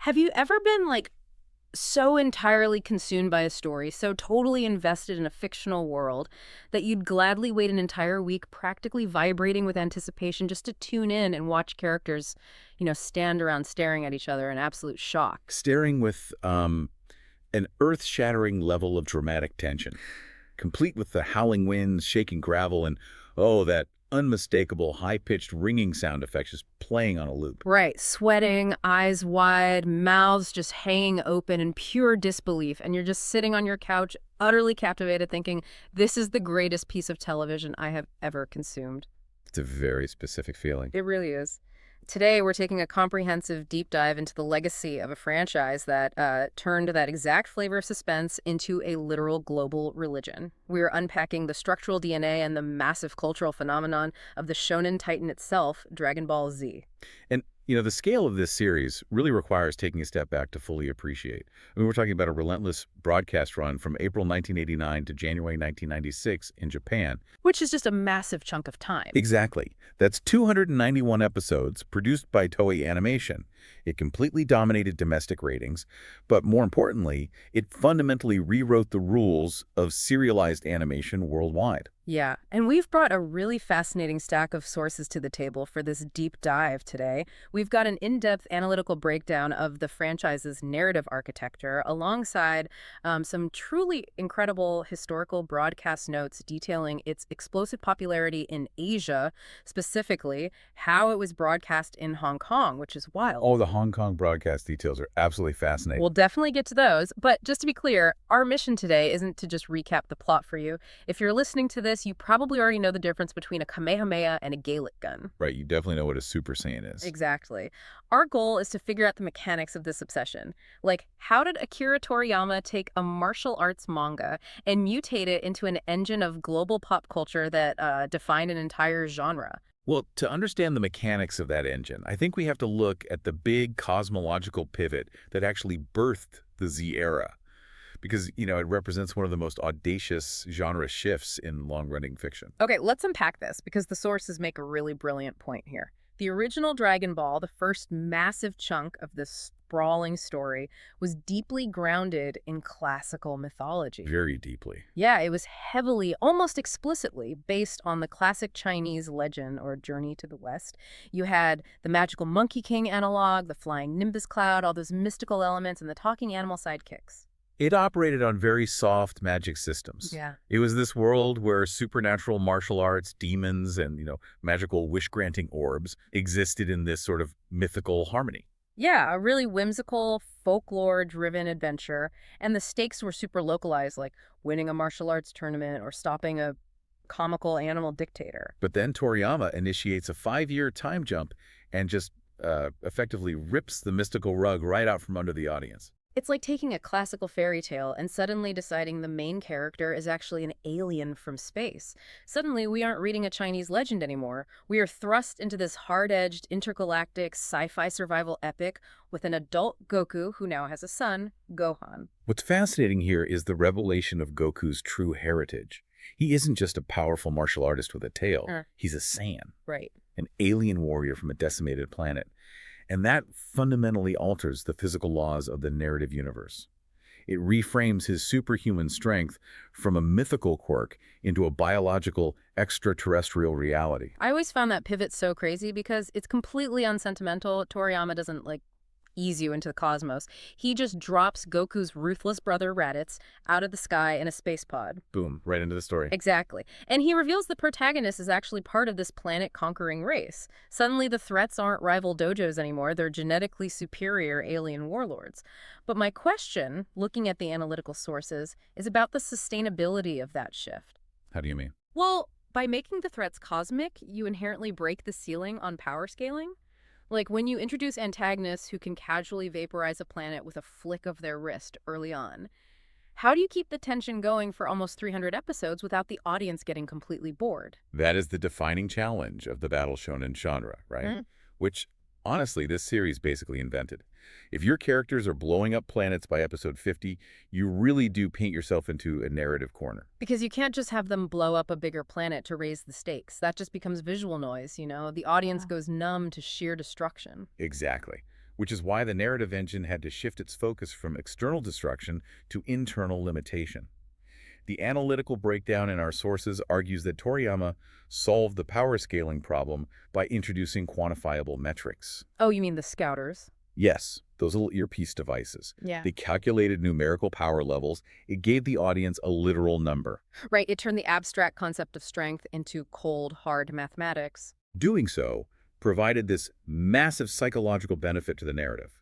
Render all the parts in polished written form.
Have you ever been, like, so entirely consumed by a story, so totally invested in a fictional world, that you'd gladly wait an entire week practically vibrating with anticipation just to tune in and watch characters, stand around staring at each other in absolute shock? Staring with an earth-shattering level of dramatic tension, complete with the howling winds, shaking gravel, and, oh, that unmistakable high-pitched ringing sound effects just playing on a loop. Right, sweating, eyes wide, mouths just hanging open in pure disbelief, and you're just sitting on your couch, utterly captivated, thinking, this is the greatest piece of television I have ever consumed. It's a very specific feeling. It really is. Today, we're taking a comprehensive deep dive into the legacy of a franchise that turned that exact flavor of suspense into a literal global religion. We're unpacking the structural DNA and the massive cultural phenomenon of the shonen titan itself, Dragon Ball Z. And, the scale of this series really requires taking a step back to fully appreciate. I mean, we're talking about a relentless broadcast run from April 1989 to January 1996 in Japan. Which is just a massive chunk of time. Exactly. That's 291 episodes produced by Toei Animation. It completely dominated domestic ratings, but more importantly, it fundamentally rewrote the rules of serialized animation worldwide. Yeah, and we've brought a really fascinating stack of sources to the table for this deep dive today. We've got an in-depth analytical breakdown of the franchise's narrative architecture alongside some truly incredible historical broadcast notes detailing its explosive popularity in Asia, specifically how it was broadcast in Hong Kong, which is wild. Oh, the Hong Kong broadcast details are absolutely fascinating. We'll definitely get to those, but just to be clear, our mission today isn't to just recap the plot for you. If you're listening to this, you probably already know the difference between a Kamehameha and a Gaelic gun. Right, you definitely know what a Super Saiyan is. Exactly. Our goal is to figure out the mechanics of this obsession. Like, how did Akira Toriyama take a martial arts manga and mutate it into an engine of global pop culture that defined an entire genre? Well, to understand the mechanics of that engine, I think we have to look at the big cosmological pivot that actually birthed the Z era. Because, it represents one of the most audacious genre shifts in long-running fiction. Okay, let's unpack this because the sources make a really brilliant point here. The original Dragon Ball, the first massive chunk of this sprawling story, was deeply grounded in classical mythology. Very deeply. Yeah, it was heavily, almost explicitly, based on the classic Chinese legend or Journey to the West. You had the magical Monkey King analog, the flying Nimbus cloud, all those mystical elements, and the talking animal sidekicks. It operated on very soft magic systems. Yeah. It was this world where supernatural martial arts, demons, and, magical wish-granting orbs existed in this sort of mythical harmony. Yeah, a really whimsical, folklore-driven adventure, and the stakes were super localized, like winning a martial arts tournament or stopping a comical animal dictator. But then Toriyama initiates a 5-year time jump and just effectively rips the mystical rug right out from under the audience. It's like taking a classical fairy tale and suddenly deciding the main character is actually an alien from space. Suddenly, we aren't reading a Chinese legend anymore. We are thrust into this hard-edged, intergalactic sci-fi survival epic with an adult Goku who now has a son, Gohan. What's fascinating here is the revelation of Goku's true heritage. He isn't just a powerful martial artist with a tail. He's a Saiyan. Right. An alien warrior from a decimated planet. And that fundamentally alters the physical laws of the narrative universe. It reframes his superhuman strength from a mythical quirk into a biological, extraterrestrial reality. I always found that pivot so crazy because it's completely unsentimental. Toriyama doesn't, ease you into the cosmos. He just drops Goku's ruthless brother Raditz out of the sky in a space pod. Boom, right into the story. Exactly. And he reveals the protagonist is actually part of this planet-conquering race. Suddenly the threats aren't rival dojos anymore, they're genetically superior alien warlords. But my question, looking at the analytical sources, is about the sustainability of that shift. How do you mean? Well, by making the threats cosmic, you inherently break the ceiling on power scaling. Like when you introduce antagonists who can casually vaporize a planet with a flick of their wrist early on, how do you keep the tension going for almost 300 episodes without the audience getting completely bored? That is the defining challenge of the battle shonen genre, right? Which, honestly, this series basically invented. If your characters are blowing up planets by episode 50, you really do paint yourself into a narrative corner. Because you can't just have them blow up a bigger planet to raise the stakes. That just becomes visual noise, The audience goes numb to sheer destruction. Exactly. which is why the narrative engine had to shift its focus from external destruction to internal limitation. The analytical breakdown in our sources argues that Toriyama solved the power scaling problem by introducing quantifiable metrics. Oh, you mean the scouters? Yes, those little earpiece devices. Yeah. They calculated numerical power levels. It gave the audience a literal number. Right, it turned the abstract concept of strength into cold, hard mathematics. Doing so provided this massive psychological benefit to the narrative.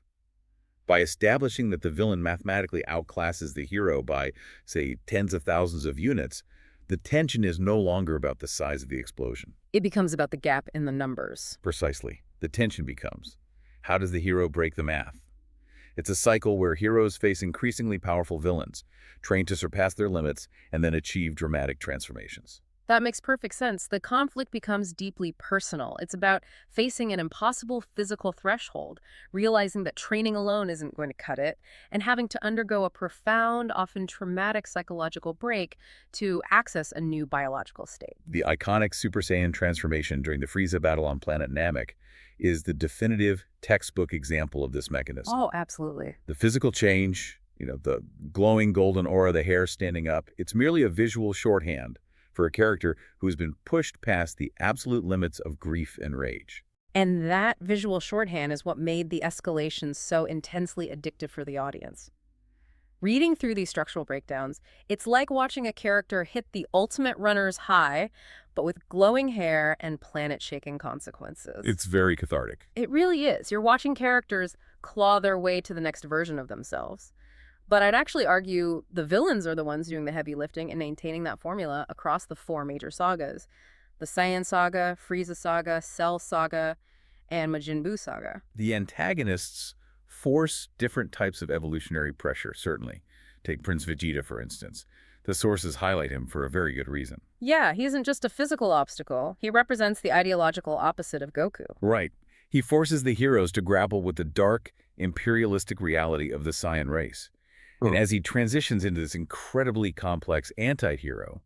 By establishing that the villain mathematically outclasses the hero by, say, tens of thousands of units, the tension is no longer about the size of the explosion. It becomes about the gap in the numbers. Precisely. The tension becomes, how does the hero break the math? It's a cycle where heroes face increasingly powerful villains, trained to surpass their limits and then achieve dramatic transformations. That makes perfect sense. The conflict becomes deeply personal. It's about facing an impossible physical threshold, realizing that training alone isn't going to cut it, and having to undergo a profound, often traumatic psychological break to access a new biological state. The iconic Super Saiyan transformation during the Frieza battle on planet Namek is the definitive textbook example of this mechanism. Oh, absolutely. The physical change, the glowing golden aura, the hair standing up, it's merely a visual shorthand for a character who has been pushed past the absolute limits of grief and rage. And that visual shorthand is what made the escalation so intensely addictive for the audience. Reading through these structural breakdowns, it's like watching a character hit the ultimate runner's high, but with glowing hair and planet-shaking consequences. It's very cathartic. It really is. You're watching characters claw their way to the next version of themselves. But I'd actually argue the villains are the ones doing the heavy lifting and maintaining that formula across the 4 major sagas. The Saiyan Saga, Frieza Saga, Cell Saga, and Majin Buu Saga. The antagonists force different types of evolutionary pressure, certainly. Take Prince Vegeta, for instance. The sources highlight him for a very good reason. Yeah, he isn't just a physical obstacle. He represents the ideological opposite of Goku. Right. He forces the heroes to grapple with the dark, imperialistic reality of the Saiyan race. And as he transitions into this incredibly complex anti-hero,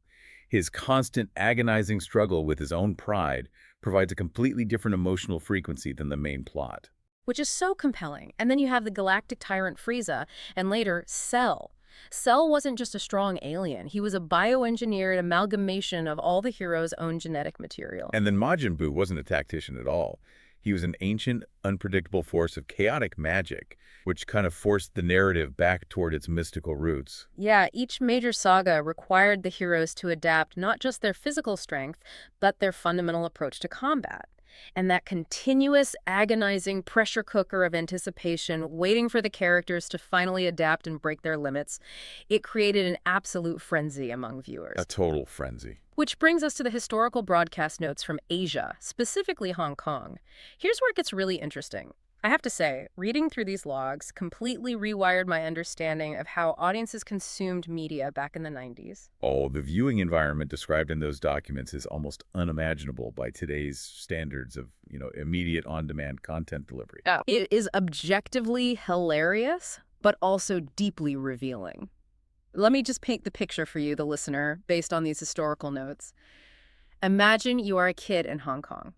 his constant agonizing struggle with his own pride provides a completely different emotional frequency than the main plot. Which is so compelling. And then you have the galactic tyrant Frieza, and later, Cell. Cell wasn't just a strong alien. He was a bioengineered amalgamation of all the hero's own genetic material. And then Majin Buu wasn't a tactician at all. He was an ancient, unpredictable force of chaotic magic, which kind of forced the narrative back toward its mystical roots. Yeah, each major saga required the heroes to adapt not just their physical strength, but their fundamental approach to combat. And that continuous, agonizing pressure cooker of anticipation, waiting for the characters to finally adapt and break their limits, it created an absolute frenzy among viewers. A total frenzy. Which brings us to the historical broadcast notes from Asia, specifically Hong Kong. Here's where it gets really interesting. I have to say, reading through these logs completely rewired my understanding of how audiences consumed media back in the 90s. Oh, the viewing environment described in those documents is almost unimaginable by today's standards of, immediate on-demand content delivery. Oh. It is objectively hilarious, but also deeply revealing. Let me just paint the picture for you, the listener, based on these historical notes. Imagine you are a kid in Hong Kong.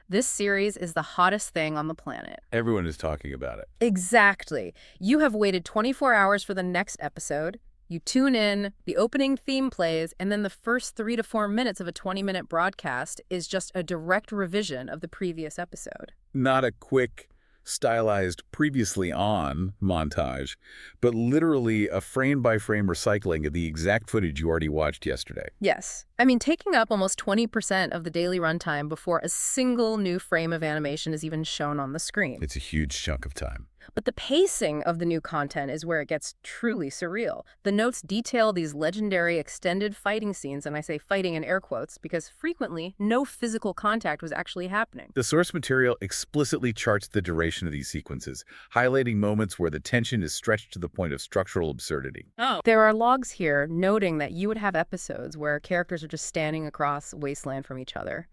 This series is the hottest thing on the planet. Everyone is talking about it. Exactly. You have waited 24 hours for the next episode. You tune in, the opening theme plays, and then the first 3 to 4 minutes of a 20-minute broadcast is just a direct revision of the previous episode. Not a quick, stylized previously on montage, but literally a frame-by-frame recycling of the exact footage you already watched yesterday. Yes. I mean, taking up almost 20% of the daily runtime before a single new frame of animation is even shown on the screen. It's a huge chunk of time. But the pacing of the new content is where it gets truly surreal. The notes detail these legendary extended fighting scenes, and I say fighting in air quotes because frequently no physical contact was actually happening. The source material explicitly charts the duration of these sequences, highlighting moments where the tension is stretched to the point of structural absurdity. Oh. There are logs here noting that you would have episodes where characters are just standing across wasteland from each other.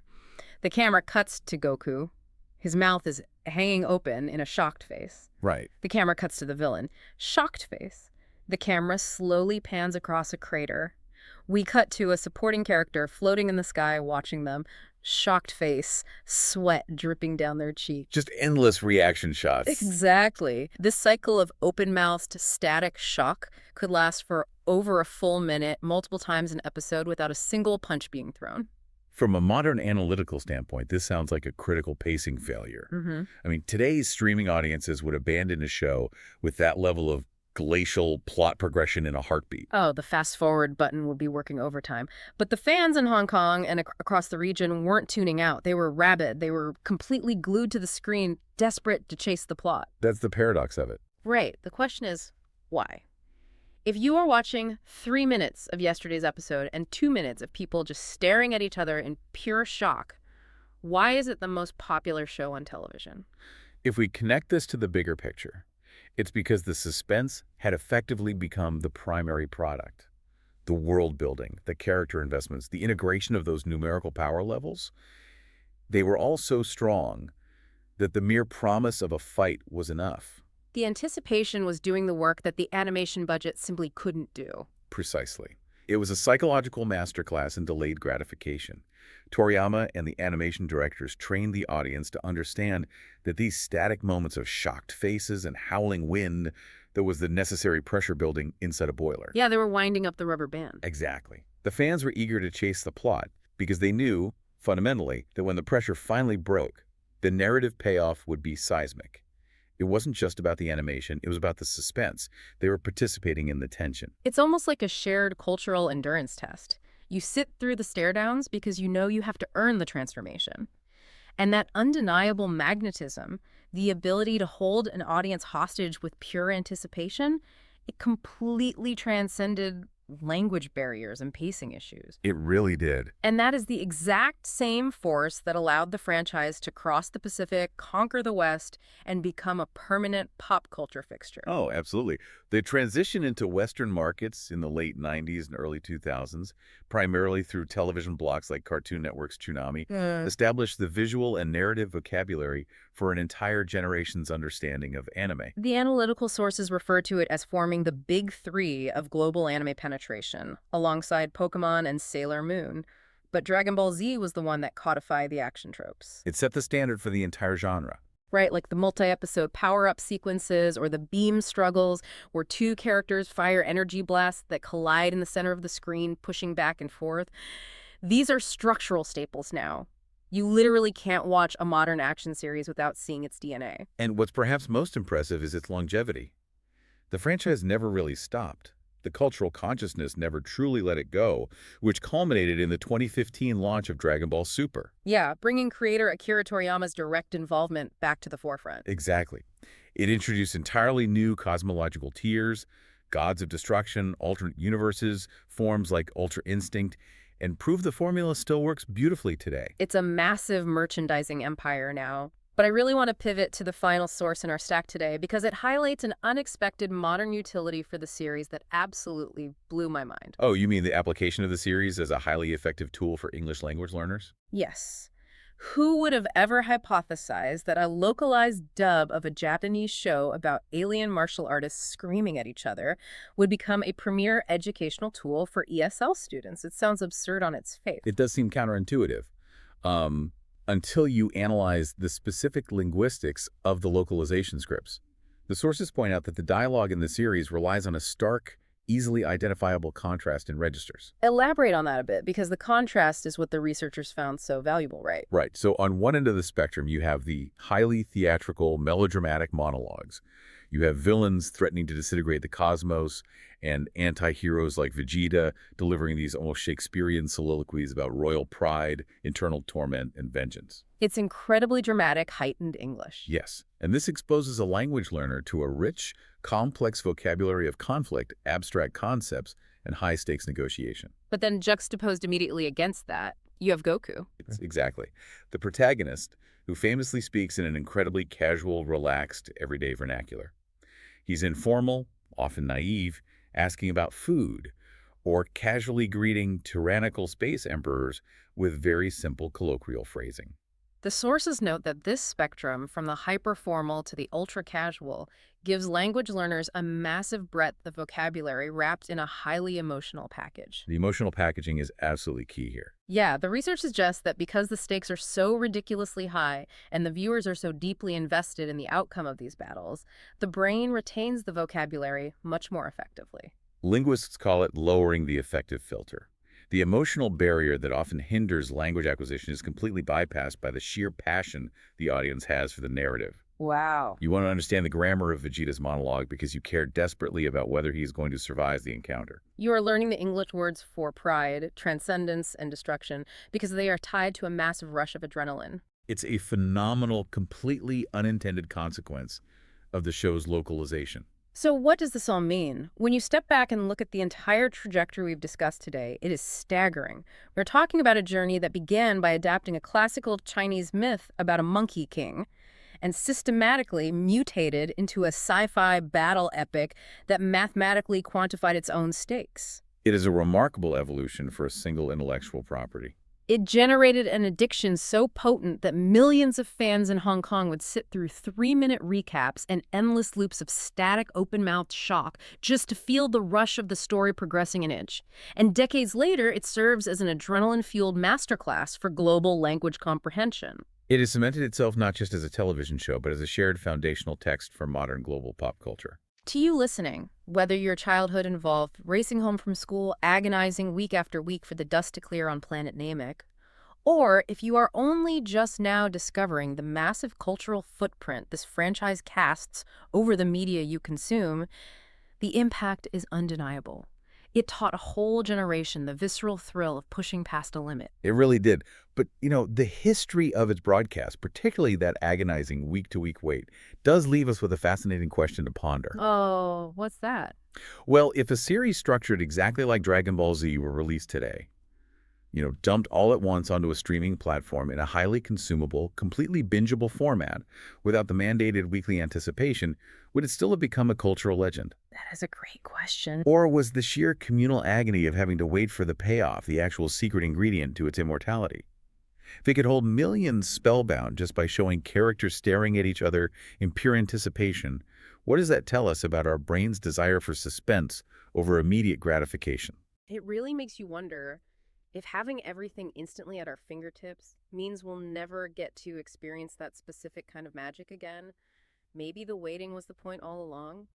The camera cuts to Goku. His mouth is hanging open in a shocked face. Right. The camera cuts to the villain. Shocked face. The camera slowly pans across a crater. We cut to a supporting character floating in the sky watching them. shocked face, sweat dripping down their cheek. Just endless reaction shots. Exactly. This cycle of open-mouthed static shock could last for over a full minute, multiple times an episode without a single punch being thrown. From a modern analytical standpoint, this sounds like a critical pacing failure. I mean, today's streaming audiences would abandon a show with that level of glacial plot progression in a heartbeat. Oh, the fast-forward button would be working overtime. But the fans in Hong Kong and across the region weren't tuning out. They were rabid. They were completely glued to the screen, desperate to chase the plot. That's the paradox of it. Right. The question is, why? If you are watching 3 minutes of yesterday's episode and 2 minutes of people just staring at each other in pure shock, why is it the most popular show on television? If we connect this to the bigger picture, it's because the suspense had effectively become the primary product. The world building, the character investments, the integration of those numerical power levels, they were all so strong that the mere promise of a fight was enough. The anticipation was doing the work that the animation budget simply couldn't do. Precisely. It was a psychological masterclass in delayed gratification. Toriyama and the animation directors trained the audience to understand that these static moments of shocked faces and howling wind, there was the necessary pressure building inside a boiler. Yeah, they were winding up the rubber band. Exactly. The fans were eager to chase the plot because they knew, fundamentally, that when the pressure finally broke, the narrative payoff would be seismic. It wasn't just about the animation, it was about the suspense. They were participating in the tension. It's almost like a shared cultural endurance test. You sit through the stare-downs because you know you have to earn the transformation. And that undeniable magnetism, the ability to hold an audience hostage with pure anticipation, it completely transcended language barriers and pacing issues. It really did. And that is the exact same force that allowed the franchise to cross the Pacific, conquer the West, and become a permanent pop culture fixture. Oh, absolutely. The transition into Western markets in the late 90s and early 2000s, primarily through television blocks like Cartoon Network's Toonami, established the visual and narrative vocabulary for an entire generation's understanding of anime. The analytical sources refer to it as forming the big three of global anime penetration, alongside Pokemon and Sailor Moon. But Dragon Ball Z was the one that codified the action tropes. It set the standard for the entire genre. Right, like the multi-episode power-up sequences or the beam struggles where two characters fire energy blasts that collide in the center of the screen, pushing back and forth. These are structural staples now. You literally can't watch a modern action series without seeing its DNA. And what's perhaps most impressive is its longevity. The franchise never really stopped. The cultural consciousness never truly let it go, which culminated in the 2015 launch of Dragon Ball Super. Yeah, bringing creator Akira Toriyama's direct involvement back to the forefront. Exactly. It introduced entirely new cosmological tiers, gods of destruction, alternate universes, forms like Ultra Instinct, and proved the formula still works beautifully today. It's a massive merchandising empire now. But I really want to pivot to the final source in our stack today because it highlights an unexpected modern utility for the series that absolutely blew my mind. Oh, you mean the application of the series as a highly effective tool for English language learners? Yes. Who would have ever hypothesized that a localized dub of a Japanese show about alien martial artists screaming at each other would become a premier educational tool for ESL students? It sounds absurd on its face. It does seem counterintuitive. Until you analyze the specific linguistics of the localization scripts. The sources point out that the dialogue in the series relies on a stark, easily identifiable contrast in registers. Elaborate on that a bit, because the contrast is what the researchers found so valuable, right? Right. So on one end of the spectrum, you have the highly theatrical, melodramatic monologues. You have villains threatening to disintegrate the cosmos and anti-heroes like Vegeta delivering these almost Shakespearean soliloquies about royal pride, internal torment, and vengeance. It's incredibly dramatic, heightened English. Yes, and this exposes a language learner to a rich, complex vocabulary of conflict, abstract concepts, and high-stakes negotiation. But then juxtaposed immediately against that, you have Goku. Exactly. The protagonist, who famously speaks in an incredibly casual, relaxed, everyday vernacular. He's informal, often naive, asking about food, or casually greeting tyrannical space emperors with very simple colloquial phrasing. The sources note that this spectrum, from the hyper-formal to the ultra-casual, gives language learners a massive breadth of vocabulary wrapped in a highly emotional package. The emotional packaging is absolutely key here. Yeah, the research suggests that because the stakes are so ridiculously high and the viewers are so deeply invested in the outcome of these battles, the brain retains the vocabulary much more effectively. Linguists call it lowering the affective filter. The emotional barrier that often hinders language acquisition is completely bypassed by the sheer passion the audience has for the narrative. Wow. You want to understand the grammar of Vegeta's monologue because you care desperately about whether he is going to survive the encounter. You are learning the English words for pride, transcendence, and destruction because they are tied to a massive rush of adrenaline. It's a phenomenal, completely unintended consequence of the show's localization. So what does this all mean? When you step back and look at the entire trajectory we've discussed today, it is staggering. We're talking about a journey that began by adapting a classical Chinese myth about a monkey king and systematically mutated into a sci-fi battle epic that mathematically quantified its own stakes. It is a remarkable evolution for a single intellectual property. It generated an addiction so potent that millions of fans in Hong Kong would sit through 3-minute recaps and endless loops of static, open-mouthed shock just to feel the rush of the story progressing an inch. And decades later, it serves as an adrenaline-fueled masterclass for global language comprehension. It has cemented itself not just as a television show, but as a shared foundational text for modern global pop culture. To you listening, whether your childhood involved racing home from school, agonizing week after week for the dust to clear on planet Namek, or if you are only just now discovering the massive cultural footprint this franchise casts over the media you consume, the impact is undeniable. It taught a whole generation the visceral thrill of pushing past a limit. It really did. But, the history of its broadcast, particularly that agonizing week-to-week wait, does leave us with a fascinating question to ponder. Oh, what's that? Well, if a series structured exactly like Dragon Ball Z were released today, dumped all at once onto a streaming platform in a highly consumable, completely bingeable format, without the mandated weekly anticipation, would it still have become a cultural legend? That is a great question. Or was the sheer communal agony of having to wait for the payoff the actual secret ingredient to its immortality? If it could hold millions spellbound just by showing characters staring at each other in pure anticipation, what does that tell us about our brain's desire for suspense over immediate gratification? It really makes you wonder if having everything instantly at our fingertips means we'll never get to experience that specific kind of magic again. Maybe the waiting was the point all along.